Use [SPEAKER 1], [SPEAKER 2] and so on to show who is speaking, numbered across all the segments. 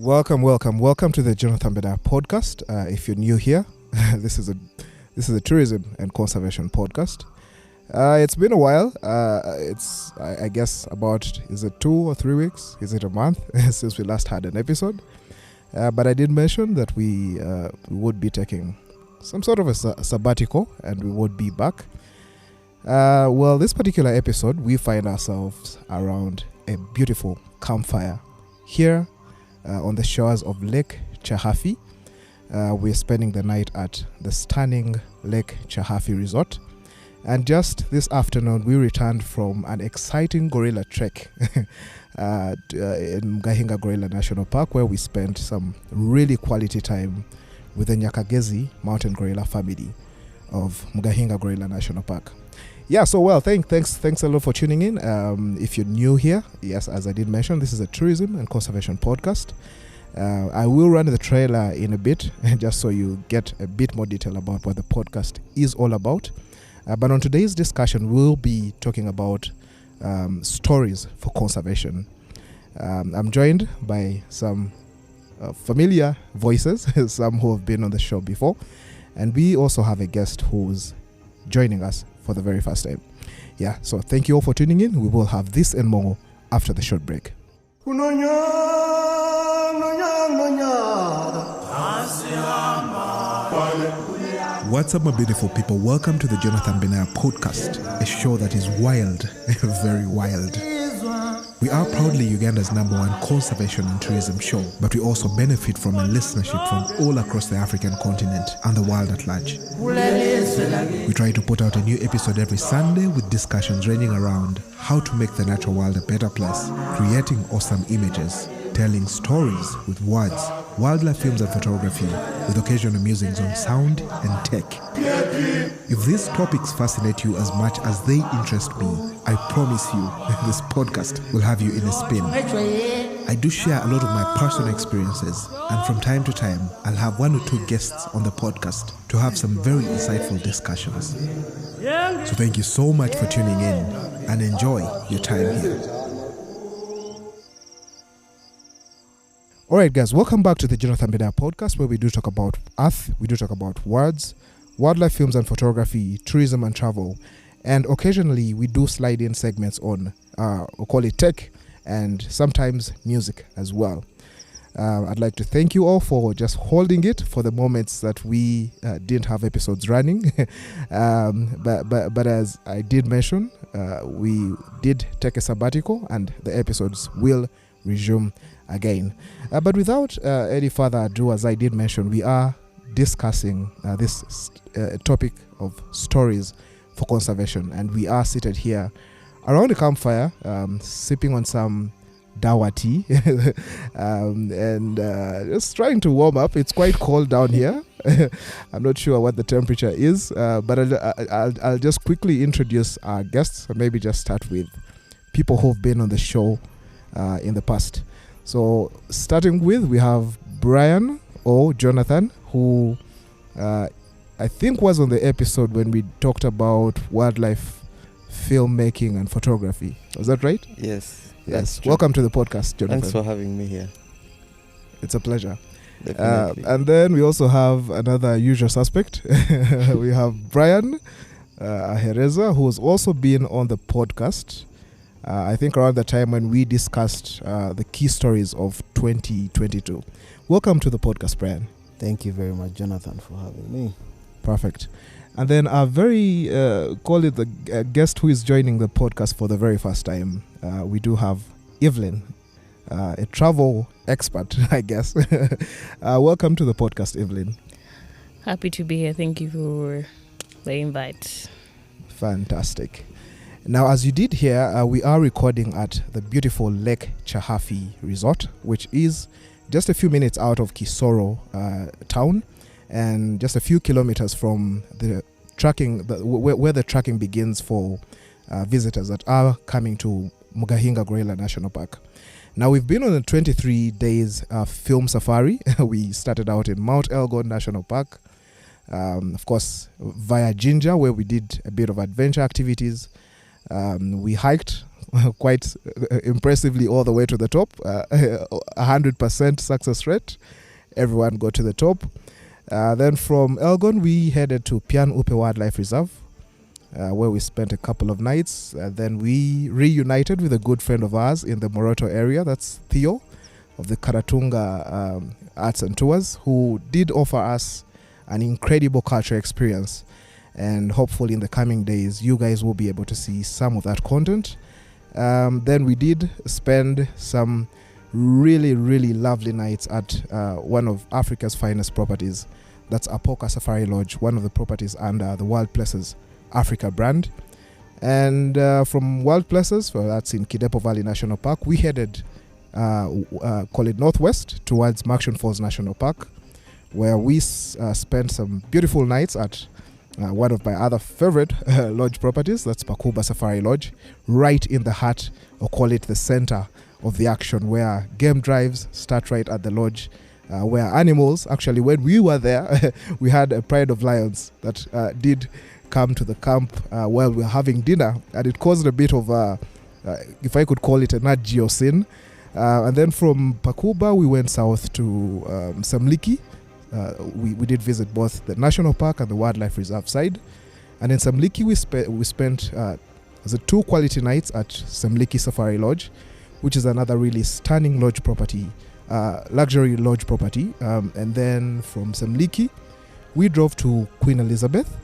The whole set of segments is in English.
[SPEAKER 1] Welcome to the Jonathan Beda podcast. If you're new here, this is a tourism and conservation podcast. It's been a while. I guess about, is it 2 or 3 weeks? Is it a month since we last had an episode? But I did mention that we would be taking some sort of a sabbatical and we would be back. Well, this particular episode, we find ourselves around a beautiful campfire here on the shores of Lake Chahafi. We're spending the night at the stunning Lake Chahafi Resort. And just this afternoon, we returned from an exciting gorilla trek in Mgahinga Gorilla National Park, where we spent some really quality time with the Nyakagezi mountain gorilla family of Mgahinga Gorilla National Park. Yeah, so well, thanks a lot for tuning in. If you're new here, yes, as I did mention, this is a tourism and conservation podcast. I will run the trailer in a bit, just so you get a bit more detail about what the podcast is all about. But on today's discussion, we'll be talking about stories for conservation. I'm joined by some familiar voices, some who have been on the show before, and we also have a guest who's joining us for the very first time. Yeah, so thank you all for tuning in. We will have this and more after the short break. What's up, my beautiful people? Welcome to the Jonathan Benaya podcast, a show that is wild, very wild. We are proudly Uganda's #1 conservation and tourism show, but we also benefit from a listenership from all across the African continent and the world at large. We try to put out a new episode every Sunday with discussions ranging around how to make the natural world a better place, creating awesome images, telling stories with words, wildlife films and photography, with occasional musings on sound and tech. If these topics fascinate you as much as they interest me, I promise you this podcast will have you in a spin. I do share a lot of my personal experiences, and from time to time, I'll have 1 or 2 guests on the podcast to have some very insightful discussions. So thank you so much for tuning in, and enjoy your time here. Alright guys, welcome back to the Jonathan Beda podcast, where we do talk about earth, we do talk about words, wildlife films and photography, tourism and travel, and occasionally we do slide in segments on, we'll call it tech, and sometimes music as well. I'd like to thank you all for just holding it for the moments that we didn't have episodes running. But as I did mention, we did take a sabbatical and the episodes will resume again. But without any further ado, as I did mention, we are discussing this topic of stories for conservation, and we are seated here around a campfire, sipping on some dawa tea and just trying to warm up. It's quite cold down here. I'm not sure what the temperature is, but I'll just quickly introduce our guests, and maybe just start with people who've been on the show in the past. So starting with, we have Brian or Jonathan, who I think was on the episode when we talked about wildlife filmmaking and photography. Was that right?
[SPEAKER 2] Yes.
[SPEAKER 1] Welcome to the podcast, Jonathan.
[SPEAKER 2] Thanks for having me here.
[SPEAKER 1] It's a pleasure.
[SPEAKER 2] Definitely.
[SPEAKER 1] And then we also have another usual suspect. We have Brian Ahereza, who's also been on the podcast. I think around the time when we discussed the key stories of 2022. Welcome to the podcast, Brian.
[SPEAKER 3] Thank you very much, Jonathan, for having me.
[SPEAKER 1] Perfect. And then our very, call it the guest who is joining the podcast for the very first time. We do have Evelyn, a travel expert, I guess. Welcome to the podcast, Evelyn.
[SPEAKER 4] Happy to be here. Thank you for the invite.
[SPEAKER 1] Fantastic. Now, as you did hear, we are recording at the beautiful Lake Chahafi Resort, which is just a few minutes out of Kisoro town, and just a few kilometers from the tracking, where the tracking begins for visitors that are coming to Mgahinga Gorilla National Park. Now, we've been on a 23 days film safari. We started out in Mount Elgon National Park, of course, via Jinja, where we did a bit of adventure activities. We hiked quite impressively all the way to the top. 100% success rate. Everyone got to the top. Then from Elgon, we headed to Pian Upe Wildlife Reserve, where we spent a couple of nights. Then we reunited with a good friend of ours in the Moroto area. That's Theo of the Karatunga Arts and Tours, who did offer us an incredible culture experience. And hopefully in the coming days, you guys will be able to see some of that content. Then we did spend some really, really lovely nights at one of Africa's finest properties. That's Apoka Safari Lodge, one of the properties under the Wild Places Africa brand. And from Wild Places, well, that's in Kidepo Valley National Park, we headed, call it northwest, towards Maction Falls National Park, where we spent some beautiful nights at one of my other favorite lodge properties. That's Pakuba Safari Lodge, right in the heart, or call it the center of the action, where game drives start right at the lodge, where animals, actually when we were there, we had a pride of lions that did come to the camp while we were having dinner, and it caused a bit of if I could call it a Nat Geo scene. And then from Pakuba we went south to Samliki. We did visit both the national park and the wildlife reserve side, and in Samliki we spent 2 quality nights at Samliki Safari Lodge, which is another really stunning lodge property, luxury lodge property. And then from Samliki we drove to Queen Elizabeth,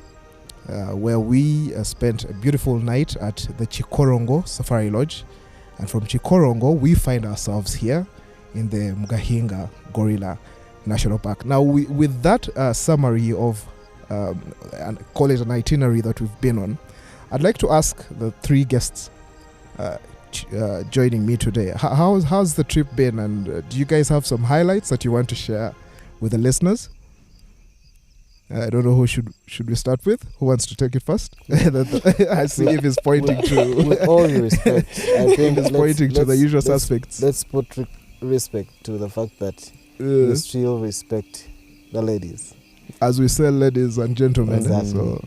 [SPEAKER 1] where we spent a beautiful night at the Chikorongo Safari Lodge, and from Chikorongo we find ourselves here in the Mugahinga Gorilla National Park. Now, with that summary of, and call it an itinerary that we've been on, I'd like to ask the 3 guests joining me today, how's the trip been, and do you guys have some highlights that you want to share with the listeners? I don't know who should we start with. Who wants to take it first? I see if he's pointing to.
[SPEAKER 3] With all due respect, I think
[SPEAKER 1] he's pointing to the usual suspects.
[SPEAKER 3] Let's put respect to the fact that you still respect the ladies.
[SPEAKER 1] As we say, ladies and gentlemen.
[SPEAKER 3] Exactly.
[SPEAKER 1] So,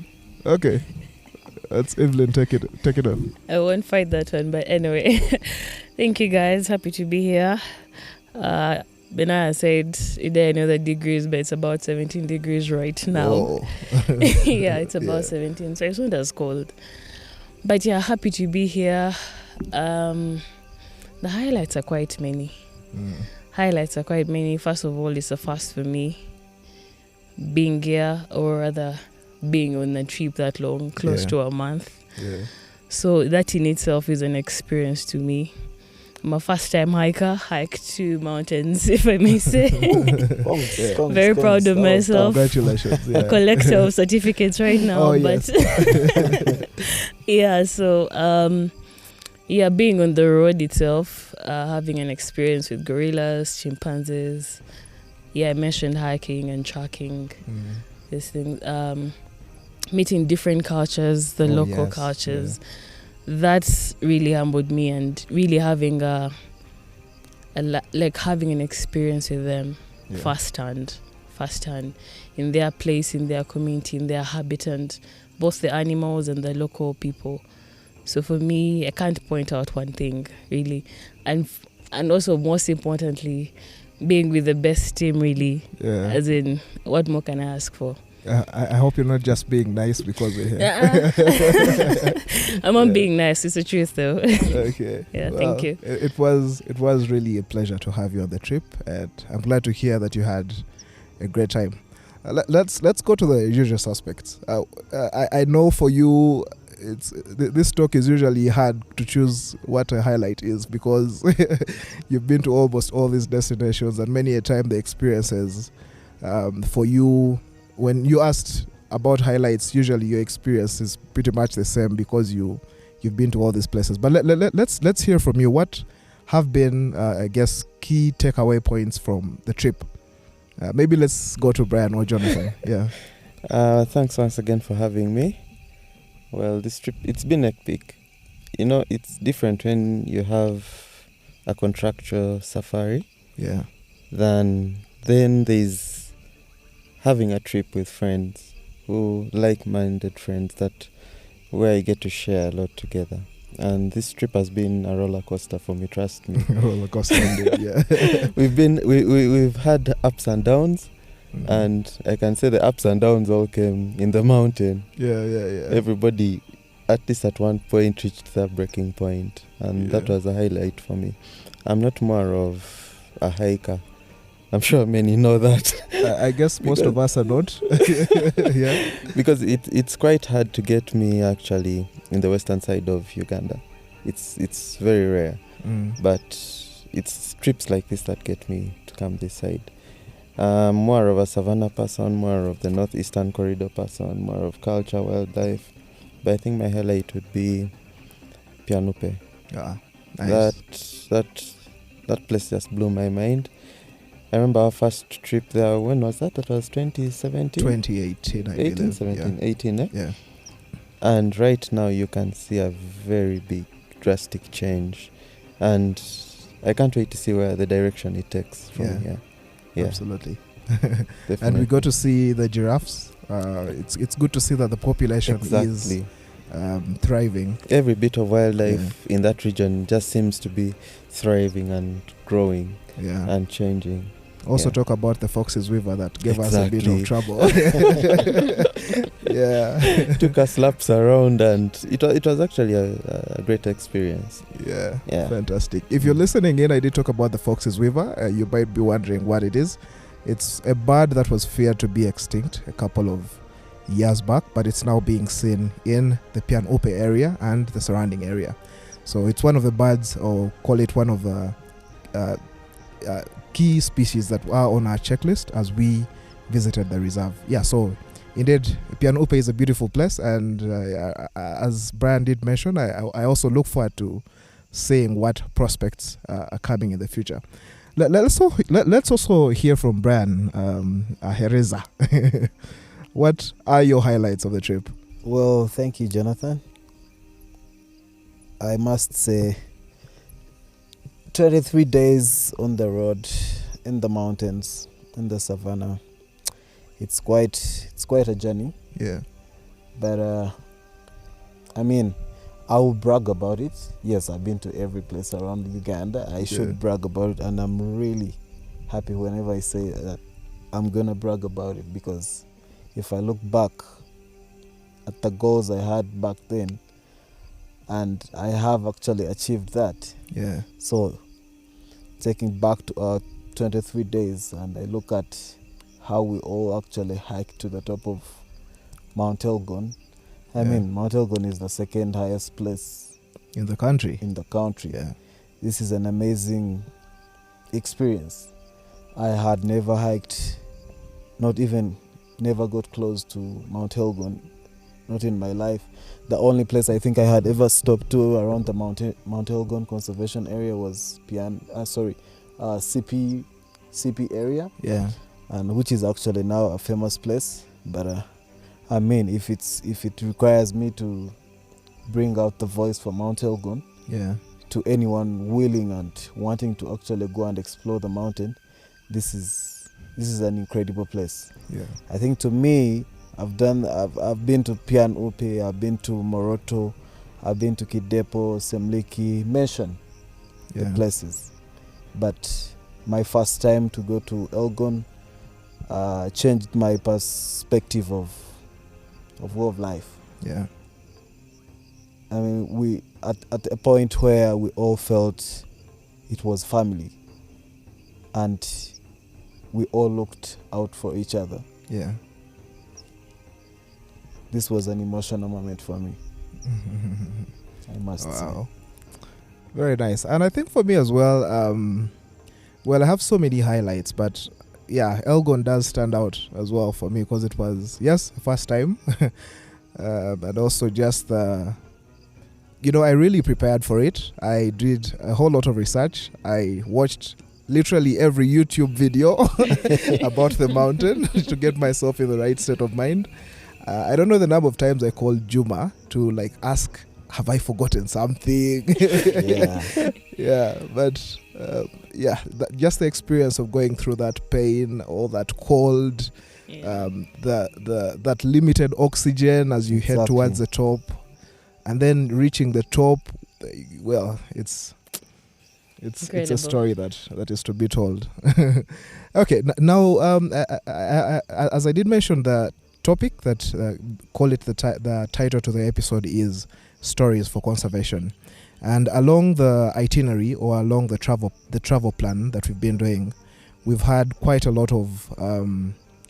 [SPEAKER 1] okay. Let's Evelyn take it on.
[SPEAKER 4] I won't fight that one, but anyway. Thank you guys. Happy to be here. Benaya said I know the degrees, but it's about 17 degrees right now.
[SPEAKER 1] Oh.
[SPEAKER 4] Yeah, it's about 17, so it's not as cold. But yeah, happy to be here. The highlights are quite many. First of all, it's a first for me being here, or rather being on a trip that long, close to a month.
[SPEAKER 1] Yeah.
[SPEAKER 4] So that in itself is an experience to me. I'm a first-time hiker, hiked 2 mountains, if I may say. Very proud of myself.
[SPEAKER 1] Congratulations. Yeah.
[SPEAKER 4] A collector of certificates right now.
[SPEAKER 1] Oh,
[SPEAKER 4] but
[SPEAKER 1] yes.
[SPEAKER 4] yeah, so being on the road itself, having an experience with gorillas, chimpanzees. Yeah, I mentioned hiking and trekking, these things. Meeting different cultures, the local cultures. Yeah. That's really humbled me, and really having having an experience with them firsthand in their place, in their community, in their habitat, both the animals and the local people. So for me, I can't point out one thing really, and also most importantly, being with the best team really. Yeah. As in, what more can I ask for?
[SPEAKER 1] I hope you're not just being nice because we're here.
[SPEAKER 4] I'm not being nice. It's the truth, though.
[SPEAKER 1] Okay.
[SPEAKER 4] Yeah, well, thank you.
[SPEAKER 1] It was really a pleasure to have you on the trip, and I'm glad to hear that you had a great time. Let's go to the usual suspects. I know for you, this talk is usually hard to choose what a highlight is, because you've been to almost all these destinations, and many a time the experiences for you. When you asked about highlights, usually your experience is pretty much the same because you've been to all these places. But let's hear from you. What have been, I guess, key takeaway points from the trip? Maybe let's go to Brian or Jonathan. Yeah.
[SPEAKER 2] Thanks once again for having me. Well, this trip, it's been epic. You know, it's different when you have a contractual safari.
[SPEAKER 1] Yeah.
[SPEAKER 2] Then there's having a trip with friends, like-minded friends, where you get to share a lot together. And this trip has been a roller coaster for me, trust me.
[SPEAKER 1] Roller coaster indeed, yeah.
[SPEAKER 2] We've had ups and downs, and I can say the ups and downs all came in the mountain.
[SPEAKER 1] Yeah.
[SPEAKER 2] Everybody, at least at one point, reached their breaking point, and that was a highlight for me. I'm not more of a hiker. I'm sure many know that.
[SPEAKER 1] I guess most of us are not. Yeah.
[SPEAKER 2] Because it's quite hard to get me actually in the western side of Uganda. It's very rare. But it's trips like this that get me to come this side. More of a savannah person, more of the northeastern corridor person, more of culture, wildlife. But I think my highlight would be Pianupe.
[SPEAKER 1] Nice.
[SPEAKER 2] That place just blew my mind. I remember our first trip there. When was that? That was 2017?
[SPEAKER 1] 2018, I believe.
[SPEAKER 2] 18, eh?
[SPEAKER 1] Yeah.
[SPEAKER 2] And right now you can see a very big, drastic change. And I can't wait to see where the direction it takes from here. Yeah.
[SPEAKER 1] Absolutely. And we got to see the giraffes. It's good to see that the population is thriving.
[SPEAKER 2] Every bit of wildlife in that region just seems to be thriving and growing and changing.
[SPEAKER 1] Also talk about the Fox's River that gave us a bit of trouble.
[SPEAKER 2] Took us laps around, and it was actually a great experience.
[SPEAKER 1] Yeah, fantastic. If you're listening in, I did talk about the Fox's River. You might be wondering what it is. It's a bird that was feared to be extinct a couple of years back, but it's now being seen in the Pianupe area and the surrounding area. So it's one of the birds, or call it one of the key species that are on our checklist as we visited the reserve. So indeed, Pianupe is a beautiful place, and as Brian did mention, I also look forward to seeing what prospects are coming in the future. Let's also hear from Brian Hereza. What are your highlights of the trip?
[SPEAKER 3] Well, thank you, Jonathan. I must say 23 days on the road, in the mountains, in the savannah. It's quite a journey.
[SPEAKER 1] Yeah.
[SPEAKER 3] But I mean, I will brag about it. Yes, I've been to every place around Uganda. I should brag about it, and I'm really happy whenever I say that I'm gonna brag about it, because if I look back at the goals I had back then, and I have actually achieved that.
[SPEAKER 1] Yeah.
[SPEAKER 3] So, taking back to our 23 days, and I look at how we all actually hiked to the top of Mount Elgon. I mean, Mount Elgon is the second highest place
[SPEAKER 1] in the country.
[SPEAKER 3] Yeah. This is an amazing experience. I had never hiked, never got close to Mount Elgon, not in my life. The only place I think I had ever stopped to around the Mount Elgon Conservation Area was CP area.
[SPEAKER 1] Yeah.
[SPEAKER 3] And which is actually now a famous place. But I mean, if it requires me to bring out the voice for Mount Elgon, to anyone willing and wanting to actually go and explore the mountain, this is an incredible place.
[SPEAKER 1] Yeah.
[SPEAKER 3] I think to me, I've been to Pianupe, I've been to Moroto, I've been to Kidepo, Semliki, mention the places. But my first time to go to Elgon changed my perspective of way of life.
[SPEAKER 1] Yeah.
[SPEAKER 3] I mean, we at a point where we all felt it was family, and we all looked out for each other.
[SPEAKER 1] Yeah.
[SPEAKER 3] This was an emotional moment for me. I must say.
[SPEAKER 1] Very nice. And I think for me as well, I have so many highlights, but Elgon does stand out as well for me, because it was, first time. But also just, I really prepared for it. I did a whole lot of research. I watched literally every YouTube video about the mountain to get myself in the right state of mind. I don't know the number of times I called Juma to ask, have I forgotten something? Just the experience of going through that pain, all that cold, that limited oxygen as you head towards the top, and then reaching the top well, it's a
[SPEAKER 4] Incredible.
[SPEAKER 1] story that is to be told. Okay, now as I did mention, the topic that call it the title to the episode is Stories for Conservation, and along the itinerary or along the travel plan that we've been doing, we've had quite a lot of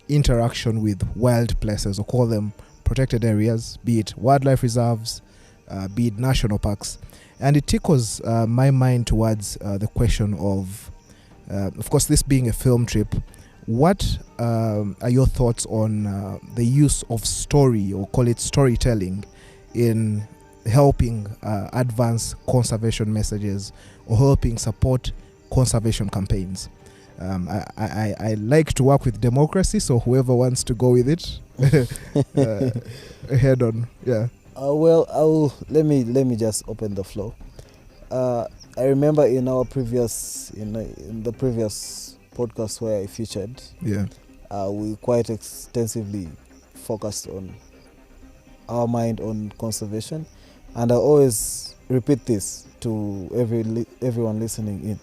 [SPEAKER 1] interaction with wild places, or call them protected areas, be it wildlife reserves, be it national parks. And it tickles my mind towards the question of course, this being a film trip, what are your thoughts on the use of story, or call it storytelling, in helping advance conservation messages or helping support conservation campaigns? I like to work with democracy, so whoever wants to go with it, head on. Yeah.
[SPEAKER 3] Well, let me just open the floor. I remember in our previous in the previous podcast where I featured, we quite extensively focused on our mind on conservation, and I always repeat this to everyone listening in,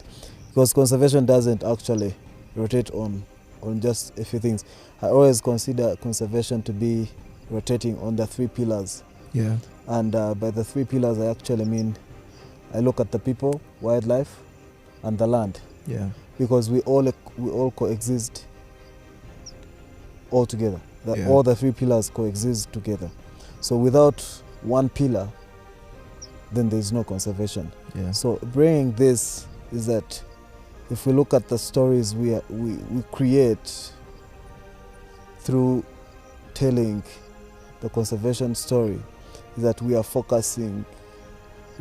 [SPEAKER 3] because conservation doesn't actually rotate on just a few things. I always consider conservation to be rotating on the 3 pillars.
[SPEAKER 1] Yeah.
[SPEAKER 3] And by the 3 pillars, I actually mean, I look at the people, wildlife, and the land.
[SPEAKER 1] Yeah.
[SPEAKER 3] Because we all coexist all together. All the 3 pillars coexist together. So without one pillar, then there is no conservation.
[SPEAKER 1] Yeah.
[SPEAKER 3] So bringing this is that if we look at the stories we create through telling the conservation story, is that we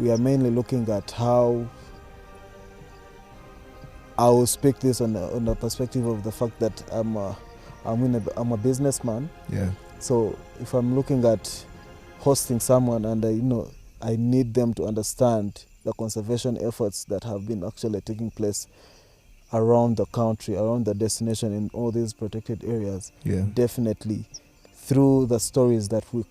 [SPEAKER 3] are mainly looking at how, I will speak this on the perspective of the fact that I'm a businessman.
[SPEAKER 1] Yeah.
[SPEAKER 3] So if I'm looking at hosting someone, and I need them to understand the conservation efforts that have been actually taking place around the country, around the destination, in all these protected areas.
[SPEAKER 1] Yeah.
[SPEAKER 3] Definitely, through the stories that we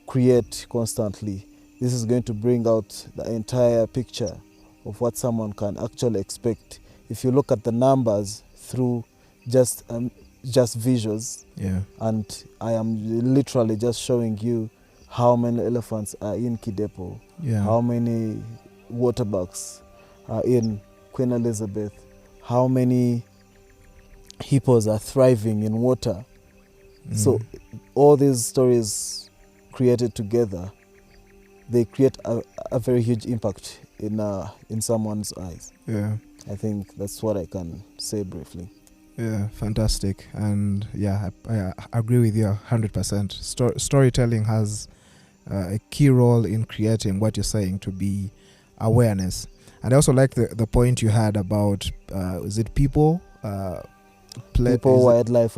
[SPEAKER 3] create constantly, this is going to bring out the entire picture of what someone can actually expect. If you look at the numbers through just visuals, and I am literally just showing you how many elephants are in Kidepo, how many waterbucks are in Queen Elizabeth, how many hippos are thriving in water. So all these stories created together, they create a very huge impact in someone's eyes.
[SPEAKER 1] Yeah.
[SPEAKER 3] I think that's what I can say briefly.
[SPEAKER 1] Yeah, fantastic. And I agree with you 100%. Storytelling has a key role in creating what you're saying to be awareness. And I also like the point you had about, is it people?
[SPEAKER 3] People, wildlife,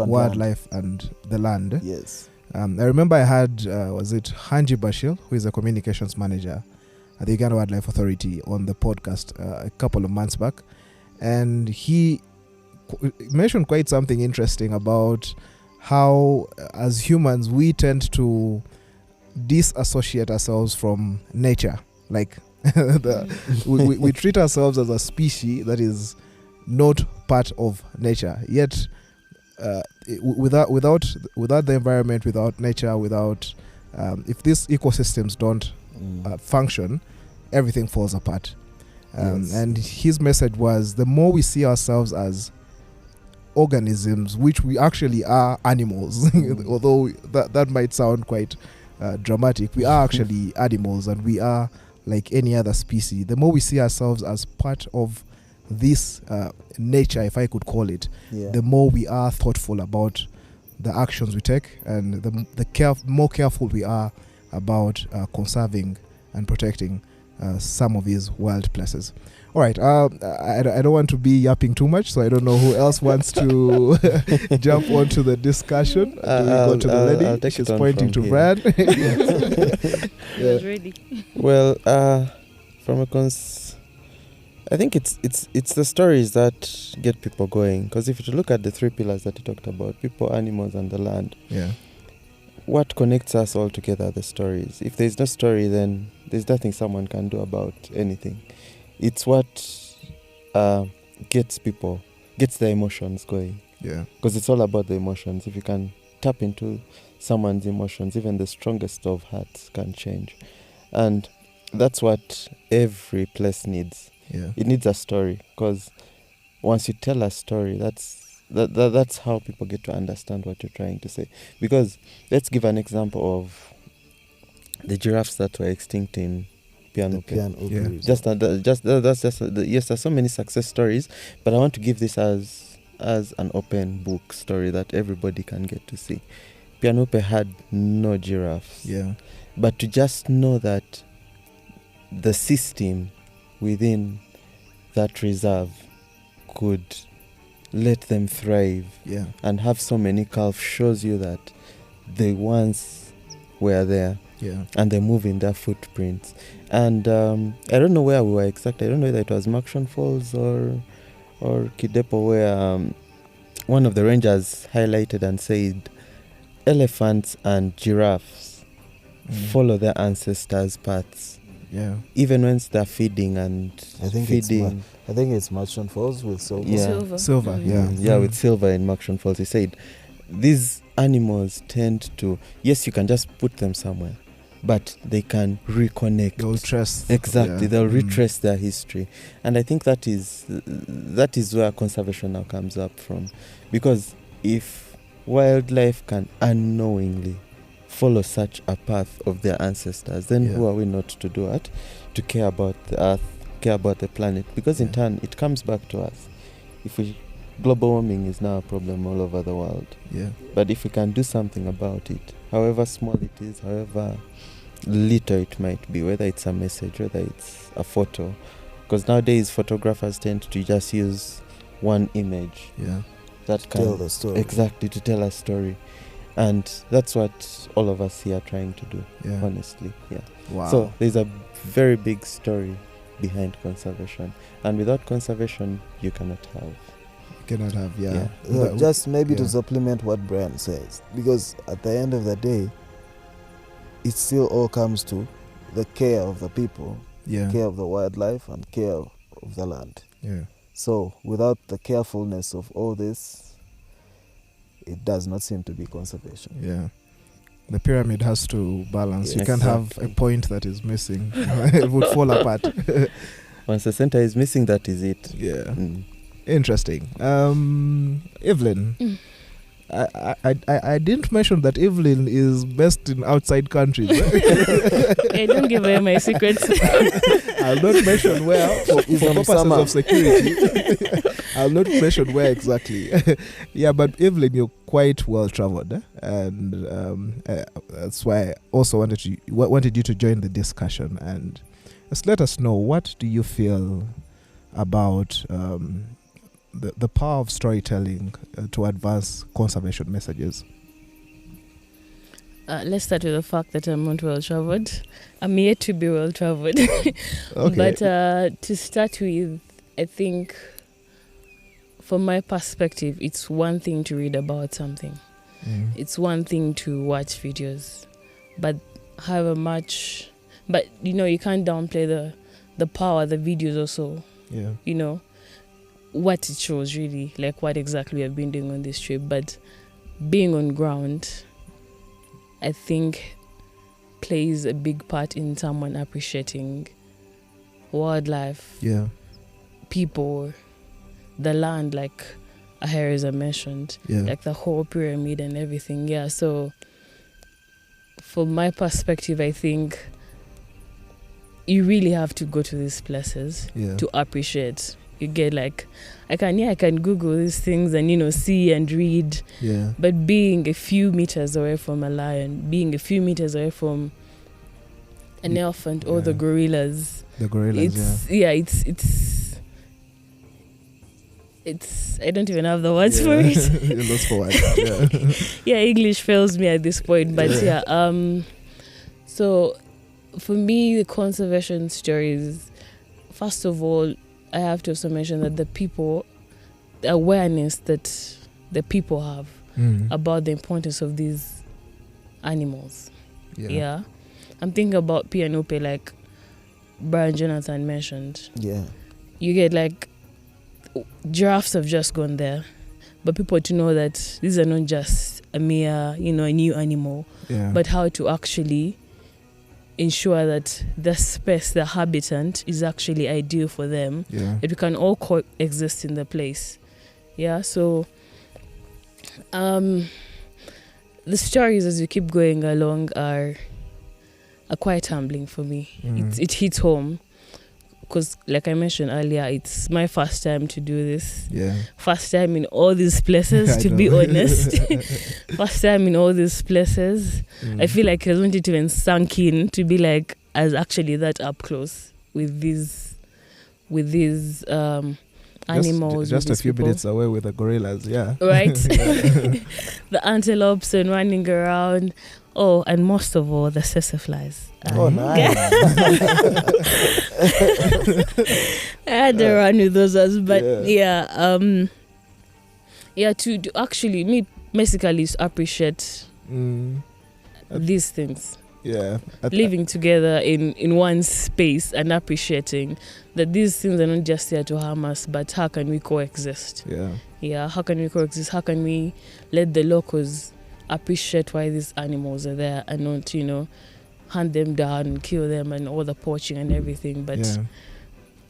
[SPEAKER 1] and the land.
[SPEAKER 3] Yes.
[SPEAKER 1] I remember I had, was it Hanji Bashil, who is a communications manager at the Uganda Wildlife Authority, on the podcast a couple of months back. And he mentioned quite something interesting about how, as humans, we tend to disassociate ourselves from nature. Like, we treat ourselves as a species that is not part of nature. Yet, without the environment, without nature, without if these ecosystems don't function, everything falls apart. And his message was, the more we see ourselves as organisms, which we actually are animals, although that might sound quite dramatic, we are actually animals, and we are like any other species. The more we see ourselves as part of this nature, if I could call it, the more we are thoughtful about the actions we take, and the more careful we are about conserving and protecting some of these wild places. All right, I don't want to be yapping too much, so I don't know who else wants to jump onto the discussion. Do we go to the lady? She's pointing to Brad.
[SPEAKER 4] I was ready.
[SPEAKER 2] Well, from I think it's the stories that get people going. Because if you look at the 3 pillars that you talked about, people, animals, and the land, what connects us all together are the stories. If there's no story, then there's nothing someone can do about anything. It's what gets their emotions going.
[SPEAKER 1] Yeah.
[SPEAKER 2] Because it's all about the emotions. If you can tap into someone's emotions, even the strongest of hearts can change. And that's what every place needs.
[SPEAKER 1] Yeah.
[SPEAKER 2] It needs a story, because once you tell a story, that's how people get to understand what you're trying to say. Because let's give an example of the giraffes that were extinct in Pianupe.
[SPEAKER 1] Yeah.
[SPEAKER 2] Yes, there's so many success stories, but I want to give this as an open book story that everybody can get to see. Pianupe had no giraffes.
[SPEAKER 1] Yeah.
[SPEAKER 2] But to just know that the system within that reserve could let them thrive and have so many calves shows you that they once were there.
[SPEAKER 1] Yeah.
[SPEAKER 2] And they move in their footprints. And I don't know where we were exactly. I don't know whether it was Makshon Falls or Kidepo, where one of the rangers highlighted and said elephants and giraffes follow their ancestors' paths.
[SPEAKER 1] Yeah.
[SPEAKER 2] Even when they're feeding and
[SPEAKER 3] I think
[SPEAKER 2] feeding.
[SPEAKER 3] it's Makshon Falls with Silver.
[SPEAKER 2] Yeah.
[SPEAKER 1] Silver. Yeah.
[SPEAKER 2] Yeah, with Silver in Makshon Falls. He said these animals tend to, yes, you can just put them somewhere, but they can reconnect.
[SPEAKER 1] They'll trace.
[SPEAKER 2] Exactly,
[SPEAKER 1] Yeah.
[SPEAKER 2] they'll retrace their history. And I think that is where conservation now comes up from. Because if wildlife can unknowingly follow such a path of their ancestors, then who are we not to do it? To care about the earth, care about the planet. Because in turn, it comes back to us. Global warming is now a problem all over the world.
[SPEAKER 1] Yeah.
[SPEAKER 2] But if we can do something about it, however small it is, however little it might be, whether it's a message, whether it's a photo, because nowadays photographers tend to just use one image that can
[SPEAKER 3] tell the story.
[SPEAKER 2] Exactly, to tell a story. And that's what all of us here are trying to do, honestly. Yeah.
[SPEAKER 1] Wow.
[SPEAKER 2] So there's a very big story behind conservation. And without conservation, you cannot have.
[SPEAKER 3] Just maybe to supplement what Brian says, because at the end of the day, it still all comes to the care of the people, care of the wildlife, and care of the land.
[SPEAKER 1] Yeah.
[SPEAKER 3] So without the carefulness of all this, it does not seem to be conservation.
[SPEAKER 1] Yeah. The pyramid has to balance.
[SPEAKER 3] Yes.
[SPEAKER 1] You can't have a point that is missing. It would fall apart.
[SPEAKER 2] Once the center is missing, that is it.
[SPEAKER 1] Yeah. Interesting. Evelyn, I didn't mention that Evelyn is best in outside countries.
[SPEAKER 4] Hey, don't give away my secrets.
[SPEAKER 1] I'll not mention where for purposes of security. I'll not mention where exactly. Yeah, but Evelyn, you're quite well traveled, and that's why I also wanted you to join the discussion. And just let us know, what do you feel about the power of storytelling to advance conservation messages?
[SPEAKER 4] Let's start with the fact that I'm not well traveled. I'm yet to be well traveled.
[SPEAKER 1] Okay.
[SPEAKER 4] But to start with, I think from my perspective, it's one thing to read about something. It's one thing to watch videos. But you can't downplay the power the videos also. Yeah. What it shows really, like what exactly we have been doing on this trip. But being on ground, I think, plays a big part in someone appreciating wildlife, people, the land, like Aheriza mentioned, like the whole pyramid and everything. Yeah, so from my perspective, I think you really have to go to these places to appreciate. You get I can Google these things and see and read. Yeah. But being a few meters away from a lion, being a few meters away from an elephant or the gorillas. It's I don't even have the words for it.
[SPEAKER 1] You're lost for words.
[SPEAKER 4] English fails me at this point. But so for me, the conservation stories, first of all, I have to also mention that the awareness that the people have about the importance of these animals. Yeah. I'm thinking about Pianope, like Brian Jonathan mentioned.
[SPEAKER 3] Yeah.
[SPEAKER 4] You get like giraffes have just gone there, but people to know that these are not just a mere, a new animal, but how to actually ensure that the space, the habitat is actually ideal for them, that we can all coexist in the place. Yeah, so the stories as you keep going along are quite humbling for me. It hits home because, like I mentioned earlier, it's my first time to do this. First time in all these places, to be honest. First time in all these places. I feel like I wasn't even sunk in to be like as actually that up close with these animals.
[SPEAKER 1] Just a few
[SPEAKER 4] people.
[SPEAKER 1] minutes away with the gorillas,
[SPEAKER 4] right? The antelopes and running around. Oh, and most of all, the sesaflies.
[SPEAKER 3] Oh, nice.
[SPEAKER 4] I had to run with those ones, but to actually me basically appreciate these things. Living together in one space and appreciating that these things are not just here to harm us, but how can we coexist? How can we coexist? How can we let the locals appreciate why these animals are there and not, hunt them down and kill them and all the poaching and everything, but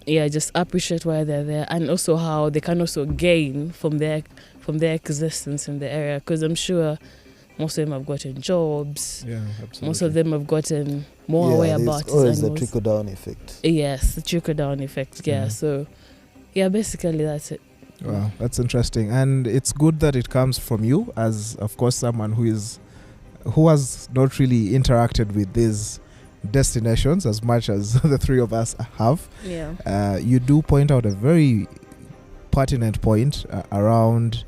[SPEAKER 4] just appreciate why they're there, and also how they can also gain from their existence in the area, because I'm sure most of them have gotten jobs.
[SPEAKER 1] Absolutely.
[SPEAKER 4] Most of them have gotten more aware about these animals.
[SPEAKER 3] The trickle-down effect.
[SPEAKER 4] Yes, the trickle-down effect. So, basically that's it.
[SPEAKER 1] Wow, that's interesting, and it's good that it comes from you, as of course someone who has not really interacted with these destinations as much as the three of us have. You do point out a very pertinent point around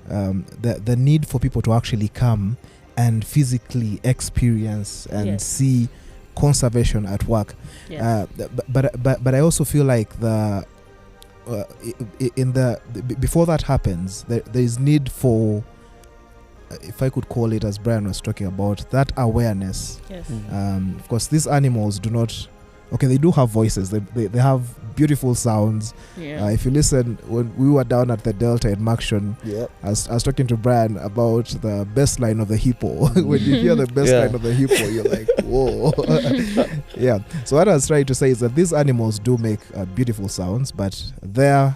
[SPEAKER 1] the need for people to actually come and physically experience and see conservation at work. But I also feel like before that happens, there is need for, if I could call it, as Brian was talking about, that awareness. Of course, these animals do not. Okay, they do have voices. They have beautiful sounds. If you listen, when we were down at the Delta in Makshon, I was talking to Brian about the bass line of the hippo. When you hear the bass line of the hippo, you're like, whoa. So what I was trying to say is that these animals do make beautiful sounds, but the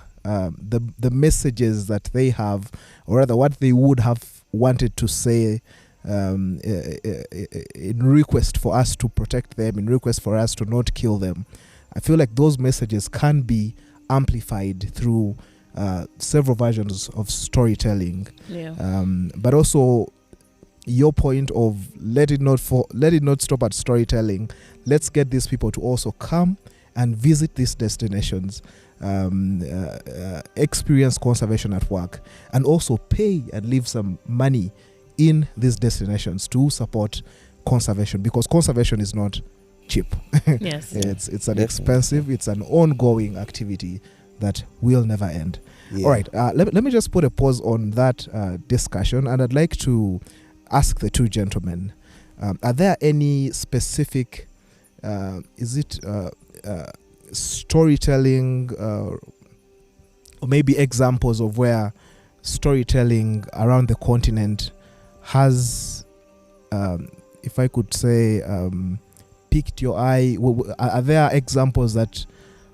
[SPEAKER 1] messages that they have, or rather what they would have wanted to say in request for us to protect them, in request for us to not kill them, I feel like those messages can be amplified through several versions of storytelling. But also your point of let it not stop at storytelling. Let's get these people to also come and visit these destinations, experience conservation at work, and also pay and leave some money in these destinations to support conservation, because conservation is not cheap. It's an expensive, it's an ongoing activity that will never end. All right, let me just put a pause on that discussion, and I'd like to ask the two gentlemen, are there any specific storytelling or maybe examples of where storytelling around the continent has, if I could say, piqued your eye? Are there examples that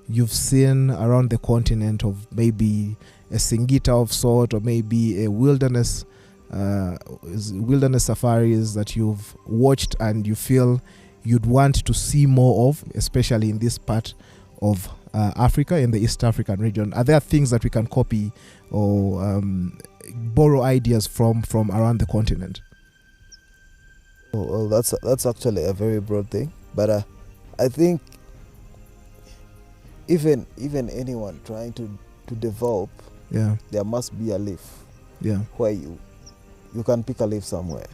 [SPEAKER 1] you've seen around the continent of maybe a Singita of sort, or maybe a wilderness safaris that you've watched and you feel you'd want to see more of, especially in this part of Africa, in the East African region? Are there things that we can copy or borrow ideas from around the continent?
[SPEAKER 3] Well, that's actually a very broad thing, but I think even anyone trying to develop, there must be a leaf where you can pick a leaf somewhere.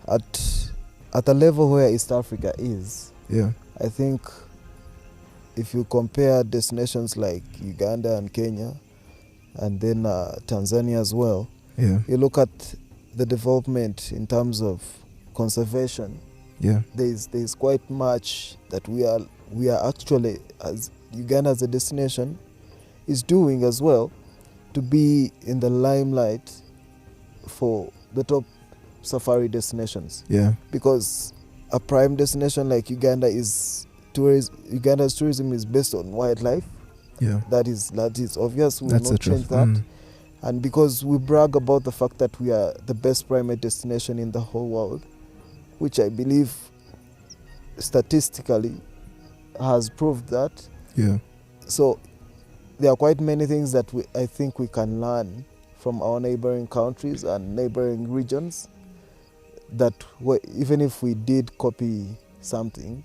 [SPEAKER 3] At a level where East Africa is, I think if you compare destinations like Uganda and Kenya, and then Tanzania as well, you look at the development in terms of conservation,
[SPEAKER 1] Yeah.
[SPEAKER 3] there's quite much that we are actually, as Uganda as a destination, is doing as well to be in the limelight for the top safari destinations.
[SPEAKER 1] Yeah.
[SPEAKER 3] Because a prime destination like Uganda's tourism is based on wildlife.
[SPEAKER 1] Yeah.
[SPEAKER 3] That is obvious. We will
[SPEAKER 1] That's the
[SPEAKER 3] not
[SPEAKER 1] truth.
[SPEAKER 3] change that. And because we brag about the fact that we are the best primate destination in the whole world, which I believe statistically has proved that.
[SPEAKER 1] Yeah.
[SPEAKER 3] So there are quite many things that I think we can learn from our neighboring countries and neighboring regions, that even if we did copy something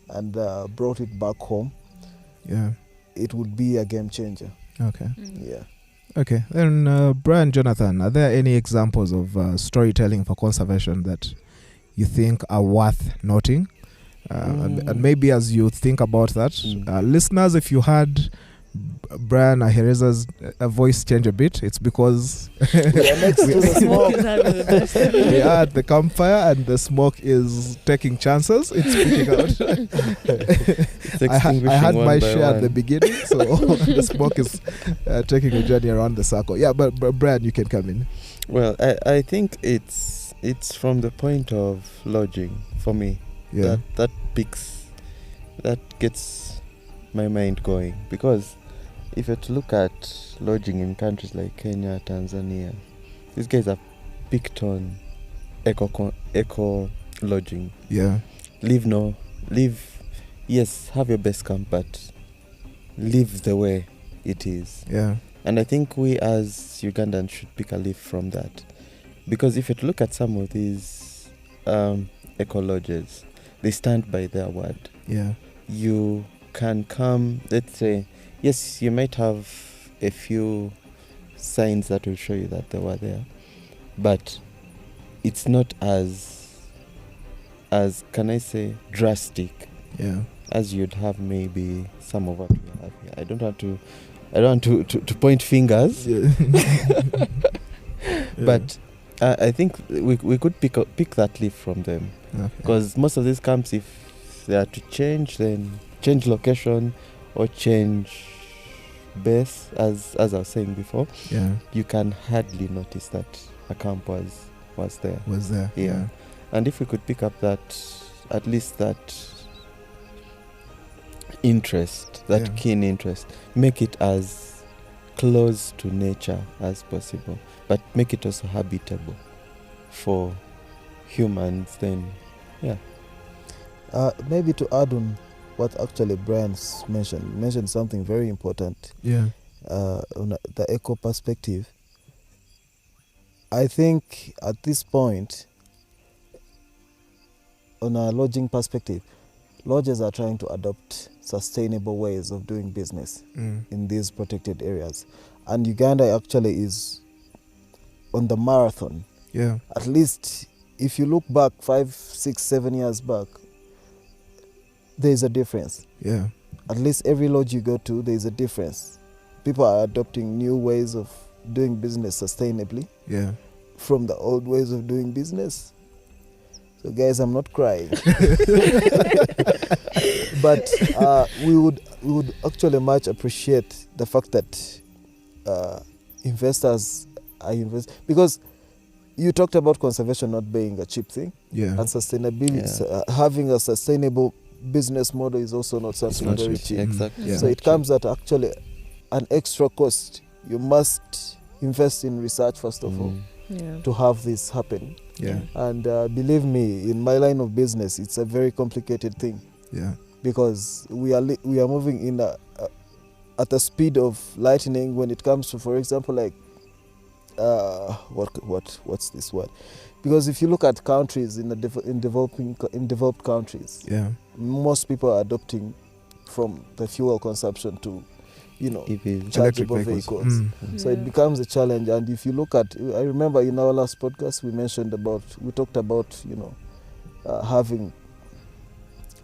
[SPEAKER 3] and brought it back home,
[SPEAKER 1] Yeah.
[SPEAKER 3] it would be a game changer.
[SPEAKER 1] Okay.
[SPEAKER 3] Yeah.
[SPEAKER 1] Okay. Then, Brian, Jonathan, are there any examples of storytelling for conservation that you think are worth noting? And maybe as you think about that, listeners, if you had Brian Ahereza's voice change a bit, it's because
[SPEAKER 3] We are next to the
[SPEAKER 4] Smoke
[SPEAKER 3] smoke.
[SPEAKER 4] is having the best.
[SPEAKER 1] we are at the campfire and the smoke is taking chances. It's speaking out.
[SPEAKER 2] It's
[SPEAKER 1] I
[SPEAKER 2] extinguishing
[SPEAKER 1] had
[SPEAKER 2] one
[SPEAKER 1] my
[SPEAKER 2] by
[SPEAKER 1] share at
[SPEAKER 2] one.
[SPEAKER 1] the beginning, so the smoke is taking a journey around the circle. Yeah, but Brian, you can come in.
[SPEAKER 2] Well, I think it's from the point of lodging for me.
[SPEAKER 1] Yeah.
[SPEAKER 2] That gets my mind going, because if you're to look at lodging in countries like Kenya, Tanzania, these guys are picked on eco lodging.
[SPEAKER 1] Yeah.
[SPEAKER 2] Yes, have your best camp, but live the way it is.
[SPEAKER 1] Yeah.
[SPEAKER 2] And I think we as Ugandans should pick a leaf from that, because if you look at some of these eco lodges, they stand by their word.
[SPEAKER 1] Yeah.
[SPEAKER 2] You can come, let's say, yes, you might have a few signs that will show you that they were there, but it's not as can I say drastic
[SPEAKER 1] Yeah.
[SPEAKER 2] as you'd have maybe some of what we have here. I don't want to point fingers,
[SPEAKER 1] Yeah.
[SPEAKER 2] but I think we could pick that leaf from them, because most of these camps, if they are to change, then change location or change base, as I was saying before,
[SPEAKER 1] Yeah.
[SPEAKER 2] you can hardly notice that a camp was there.
[SPEAKER 1] Was there?
[SPEAKER 2] Yeah. And if we could pick up that, at least that interest, that
[SPEAKER 1] Yeah.
[SPEAKER 2] keen interest, make it as close to nature as possible, but make it also habitable for humans, then
[SPEAKER 3] Maybe to add on what actually Brian's mentioned something very important
[SPEAKER 1] Yeah.
[SPEAKER 3] on the eco perspective. I think at this point, on a lodging perspective, lodges are trying to adopt sustainable ways of doing business in these protected areas. And Uganda actually is on the marathon.
[SPEAKER 1] Yeah.
[SPEAKER 3] At least if you look back 5, 6, 7 years back, there is a difference.
[SPEAKER 1] Yeah.
[SPEAKER 3] At least every lodge you go to, there is a difference. People are adopting new ways of doing business sustainably
[SPEAKER 1] Yeah.
[SPEAKER 3] from the old ways of doing business. So guys, I'm not crying. But we would actually much appreciate the fact that investors are because you talked about conservation not being a cheap thing,
[SPEAKER 1] Yeah.
[SPEAKER 3] and sustainability, having a sustainable business model is also not
[SPEAKER 2] it's
[SPEAKER 3] something
[SPEAKER 2] not
[SPEAKER 3] very
[SPEAKER 2] cheap.
[SPEAKER 3] cheap.
[SPEAKER 2] Exactly.
[SPEAKER 1] Yeah.
[SPEAKER 3] So it comes at actually an extra cost. You must invest in research first of all
[SPEAKER 4] Yeah.
[SPEAKER 3] to have this happen.
[SPEAKER 1] Yeah.
[SPEAKER 3] And believe me, in my line of business, it's a very complicated thing,
[SPEAKER 1] Yeah.
[SPEAKER 3] because we are moving in at the speed of lightning when it comes to, for example, like what's this word? Because if you look at countries in developed countries,
[SPEAKER 1] Yeah.
[SPEAKER 3] most people are adopting from the fuel consumption to,
[SPEAKER 2] EVs.
[SPEAKER 3] chargeable vehicles. So it becomes a challenge. And if you look at, I remember in our last podcast we talked about having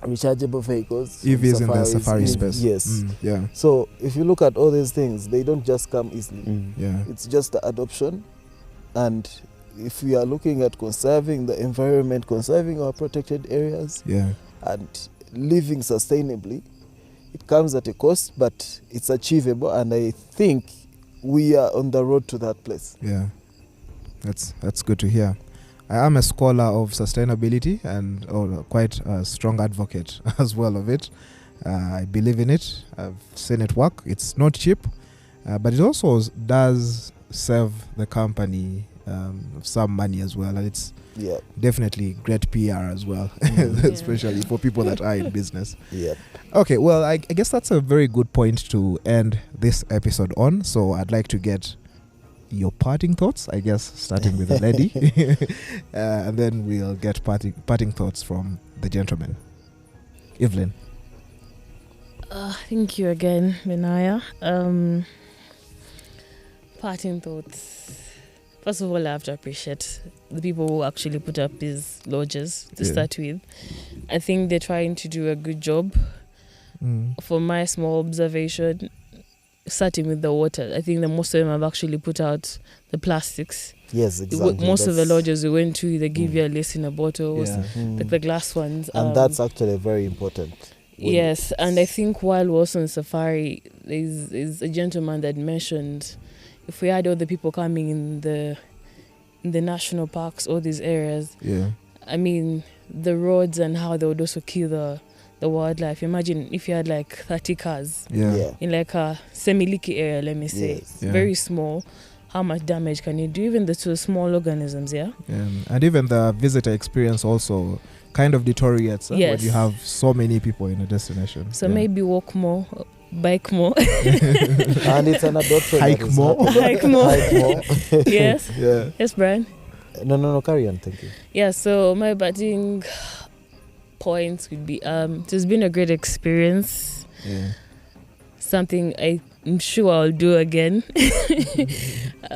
[SPEAKER 3] rechargeable vehicles,
[SPEAKER 1] EVs in the
[SPEAKER 3] safaris,
[SPEAKER 1] safari space.
[SPEAKER 3] Yes.
[SPEAKER 1] Yeah.
[SPEAKER 3] So if you look at all these things, they don't just come easily.
[SPEAKER 1] Yeah.
[SPEAKER 3] It's just the adoption and if we are looking at conserving the environment, conserving our protected areas, and living sustainably, it comes at a cost, but it's achievable, and I think we are on the road to that place.
[SPEAKER 1] Yeah, that's good to hear. I am a scholar of sustainability and quite a strong advocate as well of it. I believe in it. I've seen it work. It's not cheap, but it also does save the company some money as well, and it's definitely great PR as well, especially for people that are in business. Okay, well, I guess that's a very good point to end this episode on. So I'd like to get your parting thoughts, I guess, starting with the lady, and then we'll get parting thoughts from the gentleman. Evelyn.
[SPEAKER 4] Thank you again, Benaya. Parting thoughts. First of all, I have to appreciate the people who actually put up these lodges to start with. I think they're trying to do a good job. For my small observation, starting with the water, I think that most of them have actually put out the plastics.
[SPEAKER 3] Yes, exactly.
[SPEAKER 4] Most of the lodges we went to, they give you a list in a bottle, like the glass ones.
[SPEAKER 3] And that's actually very important.
[SPEAKER 4] Yes, and I think while we're also on safari, there's a gentleman that mentioned if we had all the people coming in the national parks, all these areas, I mean, the roads and how they would also kill the wildlife. Imagine if you had like 30 cars in like a semi-leaky area, let me say, very small. How much damage can you do, even to small organisms,
[SPEAKER 1] and even the visitor experience also kind of deteriorates when you have so many people in a destination.
[SPEAKER 4] So maybe walk more, bike more.
[SPEAKER 3] And it's an adoption.
[SPEAKER 1] Hike more.
[SPEAKER 4] Yes. Yes, Brian.
[SPEAKER 3] No, carry on, thank you.
[SPEAKER 4] Yeah, so my parting points would be it has been a great experience. Something I'm sure I'll do again.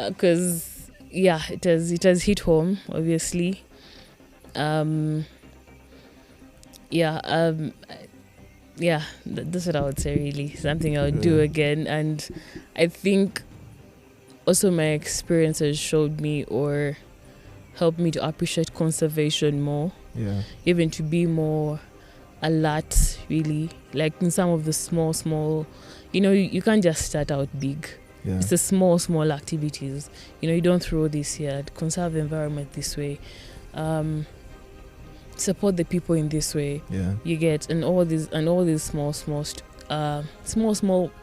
[SPEAKER 4] Because it has hit home, obviously. That's what I would say, really. Something I would do again. And I think also my experience has showed me or helped me to appreciate conservation more. Even to be more alert, really. Like in some of the small, you can't just start out big. It's the small activities. You don't throw this here. Conserve the environment this way. Support the people in this way. You get and all these small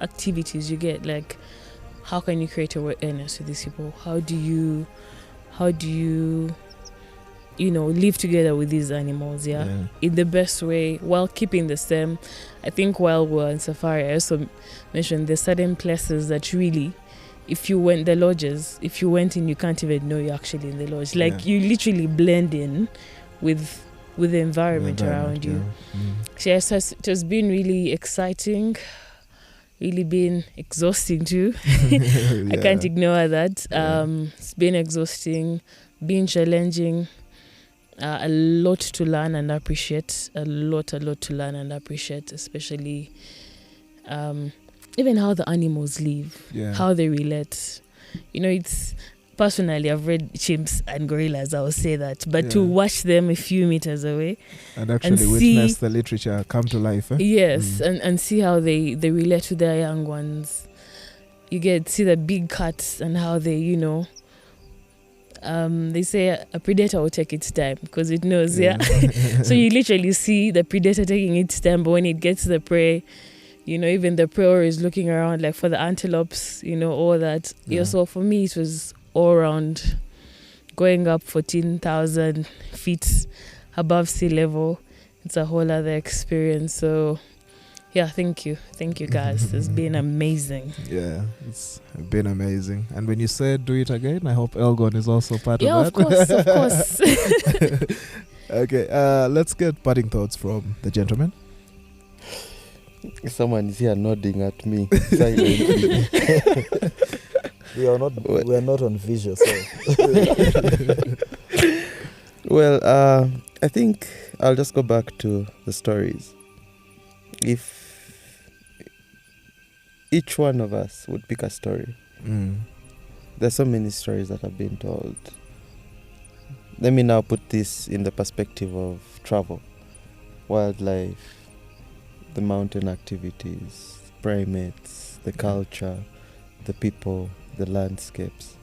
[SPEAKER 4] activities you get, like how can you create awareness to these people? How do you live together with these animals in the best way while keeping the same. I think while we're in safari, I also mentioned there's certain places that really, if you went the lodges, if you went in, you can't even know you're actually in the lodge. Like you literally blend in with the environment around you. So yes, it has been really exciting, really been exhausting too. I can't ignore that. It's been exhausting, been challenging, a lot to learn and appreciate, a lot to learn and appreciate, especially even how the animals live, how they relate. It's personally, I've read chimps and gorillas, I will say that. But to watch them a few meters away
[SPEAKER 1] and actually witness the literature come to life.
[SPEAKER 4] Yes, and see how they relate to their young ones. You get to see the big cats and how they, they say a predator will take its time because it knows, So you literally see the predator taking its time, but when it gets the prey, even the prey is looking around like for the antelopes, all that. So for me, it was all around going up 14,000 feet above sea level. It's a whole other experience. So thank you guys. It's been amazing.
[SPEAKER 1] It's been amazing. And when you said do it again, I hope Elgon is also part of that.
[SPEAKER 4] Of course.
[SPEAKER 1] Okay, let's get parting thoughts from the gentleman.
[SPEAKER 2] Someone is here nodding at me silently.
[SPEAKER 3] We are not on visual, so.
[SPEAKER 2] Well, I think I'll just go back to the stories. If each one of us would pick a story, there's so many stories that have been told. let me now put this in the perspective of travel, wildlife, the mountain activities, primates, the culture, the people, the landscapes.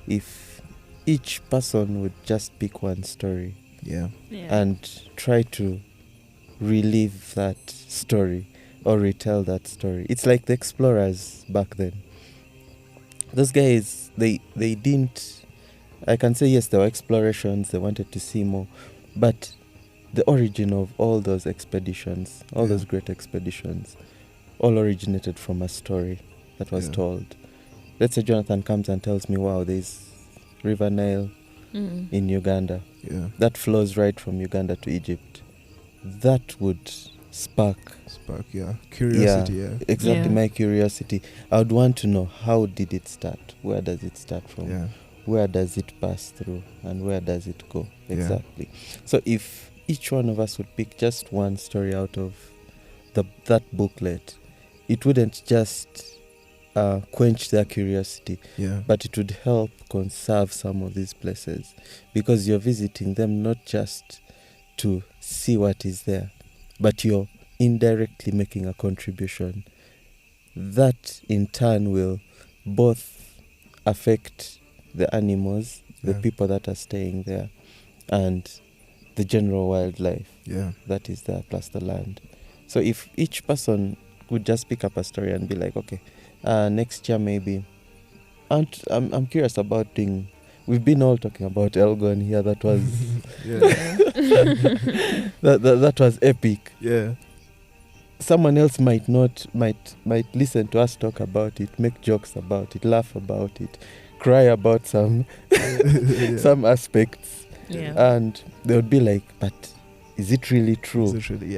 [SPEAKER 2] If each person would just pick one story and try to relive that story or retell that story. It's like the explorers back then. Those guys, they didn't, I can say yes, there were explorations, they wanted to see more, but the origin of all those expeditions, all those great expeditions, all originated from a story that was told. Let's say Jonathan comes and tells me, wow, there's River Nile in Uganda. That flows right from Uganda to Egypt. That would spark curiosity. Exactly, my curiosity. I would want to know, how did it start? Where does it start from? Where does it pass through? And where does it go? Exactly. So if each one of us would pick just one story out of that booklet, it wouldn't just quench their curiosity, but it would help conserve some of these places, because you're visiting them not just to see what is there, but you're indirectly making a contribution. That in turn will both affect the animals, the people that are staying there, and the general wildlife that is there, plus the land. So if each person would just pick up a story and be like, okay, next year maybe, and I'm curious about doing, we've been all talking about Elgon here, that was that was epic. Someone else might listen to us talk about it, make jokes about it, laugh about it, cry about some some aspects, and they would be like, but is it really true?
[SPEAKER 1] Is it really?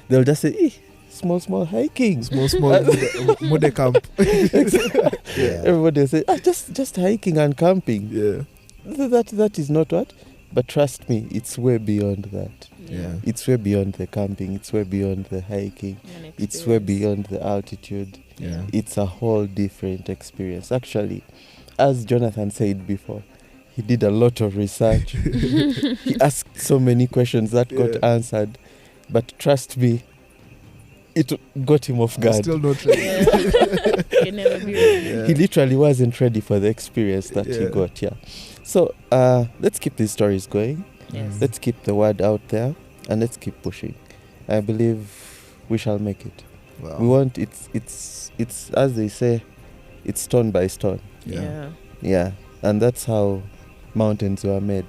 [SPEAKER 2] They'll just say, small hiking, small
[SPEAKER 1] mode camp.
[SPEAKER 2] Everybody will say, just hiking and camping. That is not what, but trust me, it's way beyond that. It's way beyond the camping, it's way beyond the hiking, it's way beyond the altitude. It's a whole different experience. Actually, as Jonathan said before, he did a lot of research. He asked so many questions that got answered, but trust me, it got him off guard.
[SPEAKER 1] Still not ready.
[SPEAKER 4] Can never be ready.
[SPEAKER 2] He literally wasn't ready for the experience that he got. So let's keep these stories going. Let's keep the word out there, and let's keep pushing. I believe we shall make it.
[SPEAKER 1] Wow.
[SPEAKER 2] We want it's as they say, it's stone by stone. And that's how mountains were made.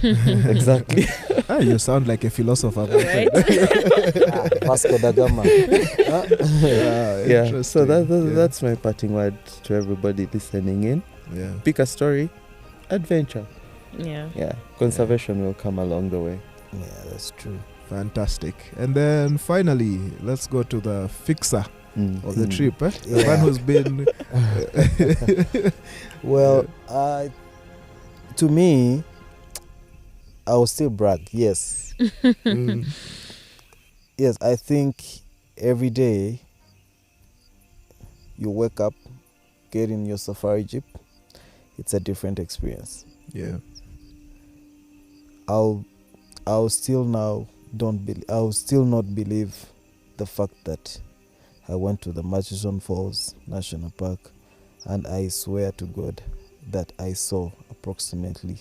[SPEAKER 2] Exactly.
[SPEAKER 1] You sound like a philosopher,
[SPEAKER 4] Right?
[SPEAKER 3] Vasco da Gama.
[SPEAKER 2] So that's my parting word to everybody listening in. Pick a story, adventure. Conservation will come along the way.
[SPEAKER 3] That's true.
[SPEAKER 1] Fantastic. And then finally, let's go to the fixer of the trip. The man who's been
[SPEAKER 3] well, to me, I will still brag. Yes. Yes, I think every day you wake up, get in your safari jeep, it's a different experience. I'll still not believe the fact that I went to the Murchison Falls National Park, and I swear to God that I saw approximately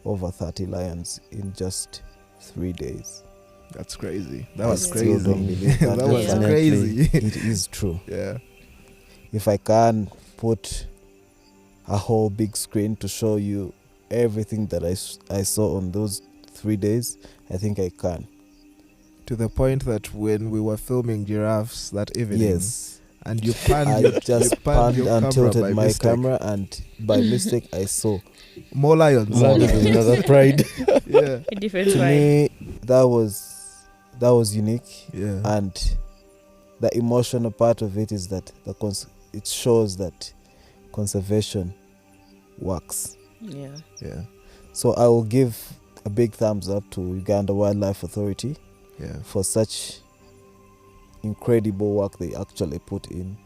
[SPEAKER 3] over 30 lions in just 3 days.
[SPEAKER 1] That's crazy. That was
[SPEAKER 3] crazy.
[SPEAKER 1] crazy.
[SPEAKER 3] Don't believe that.
[SPEAKER 1] That was crazy.
[SPEAKER 3] It is true. If I can put a whole big screen to show you everything that I saw on those 3 days, I think I can.
[SPEAKER 1] To the point that when we were filming giraffes that evening, and you panned,
[SPEAKER 3] I just panned and tilted my camera, and by mistake I saw
[SPEAKER 1] more lions.
[SPEAKER 2] Another pride.
[SPEAKER 1] A
[SPEAKER 4] different
[SPEAKER 3] to me, that was unique. And the emotional part of it is that it shows that conservation works. So I will give a big thumbs up to Uganda Wildlife Authority for such incredible work they actually put in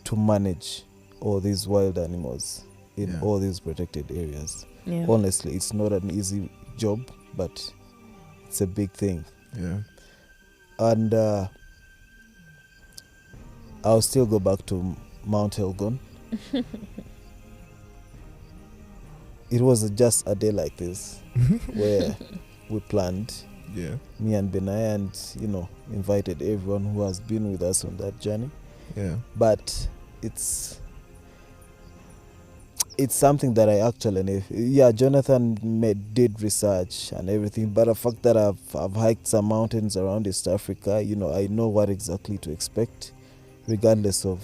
[SPEAKER 3] to manage all these wild animals. in all these protected areas.
[SPEAKER 4] Yeah.
[SPEAKER 3] Honestly, it's not an easy job, but it's a big thing.
[SPEAKER 1] Yeah.
[SPEAKER 3] And I'll still go back to Mount Elgon. It was just a day like this where we planned, me and Benaya, and invited everyone who has been with us on that journey.
[SPEAKER 1] Yeah.
[SPEAKER 3] But it's something that I actually Jonathan did research and everything, but the fact that I've hiked some mountains around East Africa, I know what exactly to expect, regardless of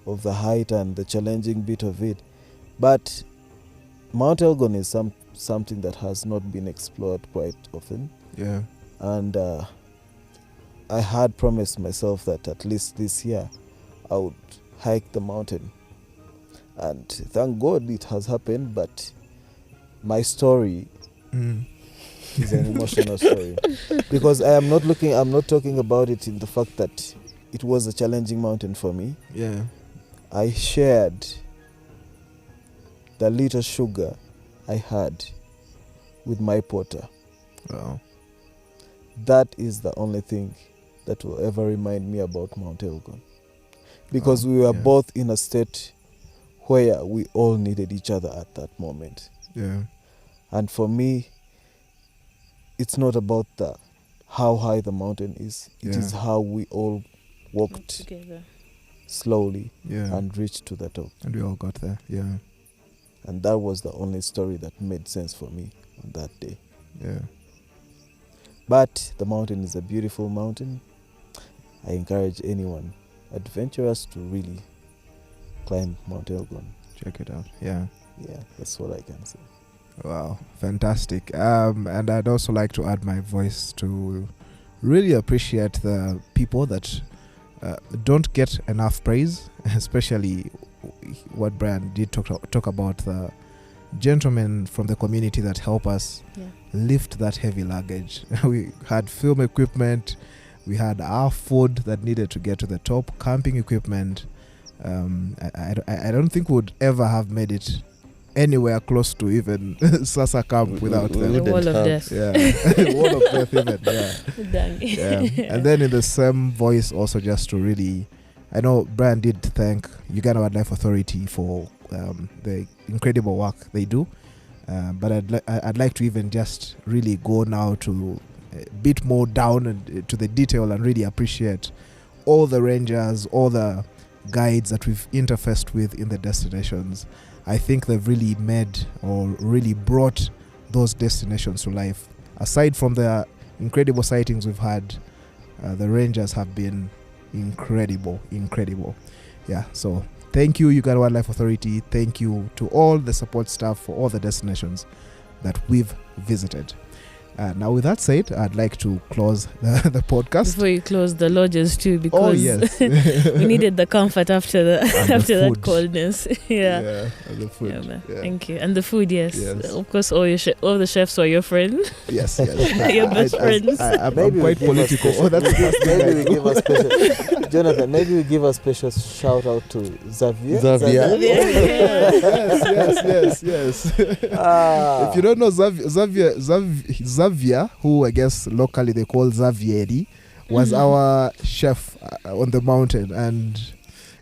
[SPEAKER 3] the height and the challenging bit of it. But Mount Elgon is something that has not been explored quite often.
[SPEAKER 1] Yeah.
[SPEAKER 3] And I had promised myself that at least this year I would hike the mountain. And thank God it has happened, but my story is an emotional story. Because I'm not talking about it in the fact that it was a challenging mountain for me.
[SPEAKER 1] Yeah.
[SPEAKER 3] I shared the little sugar I had with my porter.
[SPEAKER 1] Wow.
[SPEAKER 3] That is the only thing that will ever remind me about Mount Elgon. Because we were both in a state where we all needed each other at that moment.
[SPEAKER 1] Yeah.
[SPEAKER 3] And for me, it's not about how high the mountain is. It is how we all walked
[SPEAKER 4] together
[SPEAKER 3] slowly and reached to the top.
[SPEAKER 1] And we all got there. Yeah.
[SPEAKER 3] And that was the only story that made sense for me on that day.
[SPEAKER 1] Yeah.
[SPEAKER 3] But the mountain is a beautiful mountain. I encourage anyone adventurous to really climb Mount Elgon.
[SPEAKER 1] Check it out. Yeah.
[SPEAKER 3] Yeah, that's what I can say.
[SPEAKER 1] Wow, fantastic. And I'd also like to add my voice to really appreciate the people that don't get enough praise, especially what Brian did talk about, the gentlemen from the community that help us lift that heavy luggage. We had film equipment, we had our food that needed to get to the top, camping equipment. I don't think we would ever have made it anywhere close to even Sasa Camp without them.
[SPEAKER 4] The wall of death.
[SPEAKER 1] Yeah, wall of death even. Yeah. And then in the same voice, also just to really, I know Brian did thank Uganda Wildlife Authority for the incredible work they do, but I'd like to even just really go now to a bit more down and to the detail and really appreciate all the rangers, all the guides that we've interfaced with in the destinations. I think they've really made or really brought those destinations to life. Aside from the incredible sightings we've had, the rangers have been incredible. Yeah, so thank you, Uganda Wildlife Authority. Thank you to all the support staff for all the destinations that we've visited. Now, with that said, I'd like to close the podcast.
[SPEAKER 4] Before you close the lodges too, because we needed the comfort after that coldness.
[SPEAKER 1] Yeah, and the food.
[SPEAKER 4] Yeah, man. Yeah. Thank you. And the food, yes. Of course, all the chefs were your friends.
[SPEAKER 1] Yes.
[SPEAKER 4] Your best friends.
[SPEAKER 1] I'm quite political.
[SPEAKER 3] Maybe we give a special Jonathan. Maybe we give a special shout out to Xavier.
[SPEAKER 1] Yes. If you don't know Xavier, who I guess locally they call Xavieri, was our chef on the mountain, and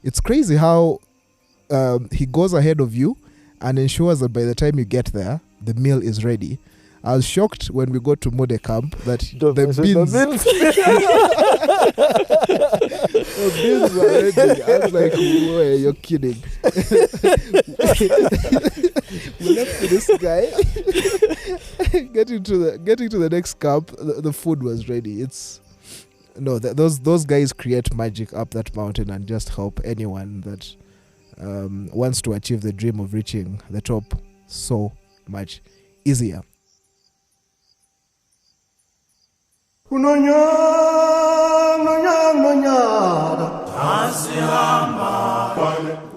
[SPEAKER 1] it's crazy how he goes ahead of you and ensures that by the time you get there, the meal is ready. I was shocked when we got to Mode Camp that the beans were ready. I was like, "Whoa, you're kidding." We left this guy. Getting to the next camp, the food was ready. Those guys create magic up that mountain and just help anyone that wants to achieve the dream of reaching the top so much easier.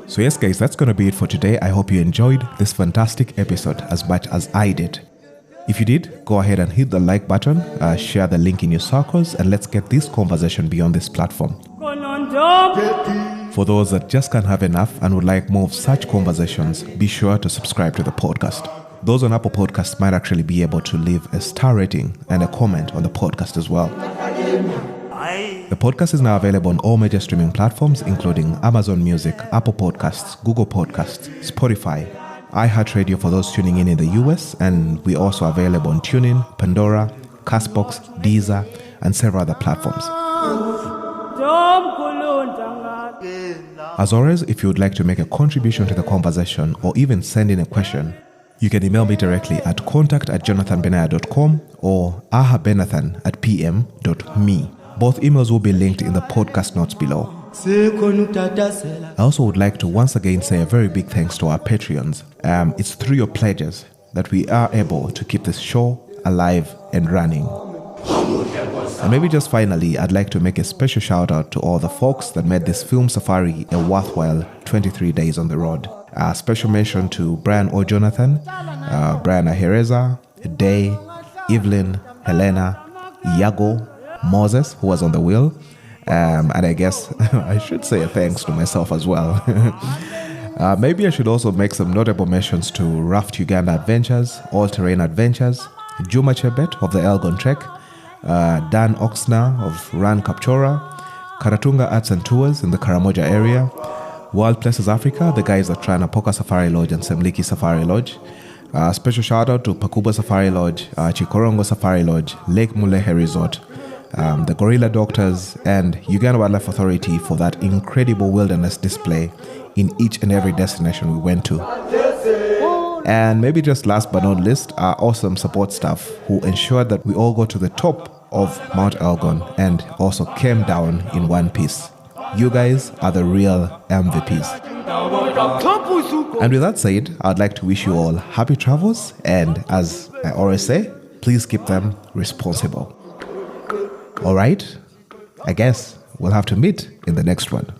[SPEAKER 1] So yes guys, that's going to be it for today. I hope you enjoyed this fantastic episode as much as I did. If you did, go ahead and hit the like button, share the link in your circles, and let's get this conversation beyond this platform. For those that just can't have enough and would like more of such conversations, be sure to subscribe to the podcast. Those on Apple Podcasts might actually be able to leave a star rating and a comment on the podcast as well. The podcast is now available on all major streaming platforms, including Amazon Music, Apple Podcasts, Google Podcasts, Spotify, iHeartRadio for those tuning in the US, and we're also available on TuneIn, Pandora, Castbox, Deezer, and several other platforms. As always, if you would like to make a contribution to the conversation or even send in a question, you can email me directly at contact@jonathanbenaya.com or ahabenathan@pm.me. Both emails will be linked in the podcast notes below. I also would like to once again say a very big thanks to our Patreons. It's through your pledges that we are able to keep this show alive and running. And maybe just finally, I'd like to make a special shout out to all the folks that made this film safari a worthwhile 23 days on the road. Special mention to Brian O. Jonathan, Brian Ahereza, Day, Evelyn, Helena, Iago, Moses, who was on the wheel, and I guess I should say a thanks to myself as well. Maybe I should also make some notable mentions to Raft Uganda Adventures, All Terrain Adventures, Juma Chebet of the Elgon Trek, Dan Oxner of Ran Kapchora, Karatunga Arts and Tours in the Karamoja area, Wild Places Africa, the guys that run Apoka Safari Lodge and Semliki Safari Lodge. Special shout out to Pakuba Safari Lodge, Chikorongo Safari Lodge, Lake Mulehe Resort, the Gorilla Doctors, and Uganda Wildlife Authority for that incredible wilderness display in each and every destination we went to. And maybe just last but not least, our awesome support staff who ensured that we all got to the top of Mount Elgon and also came down in one piece. You guys are the real MVPs. And with that said, I'd like to wish you all happy travels, and as I always say, please keep them responsible. All right, I guess we'll have to meet in the next one.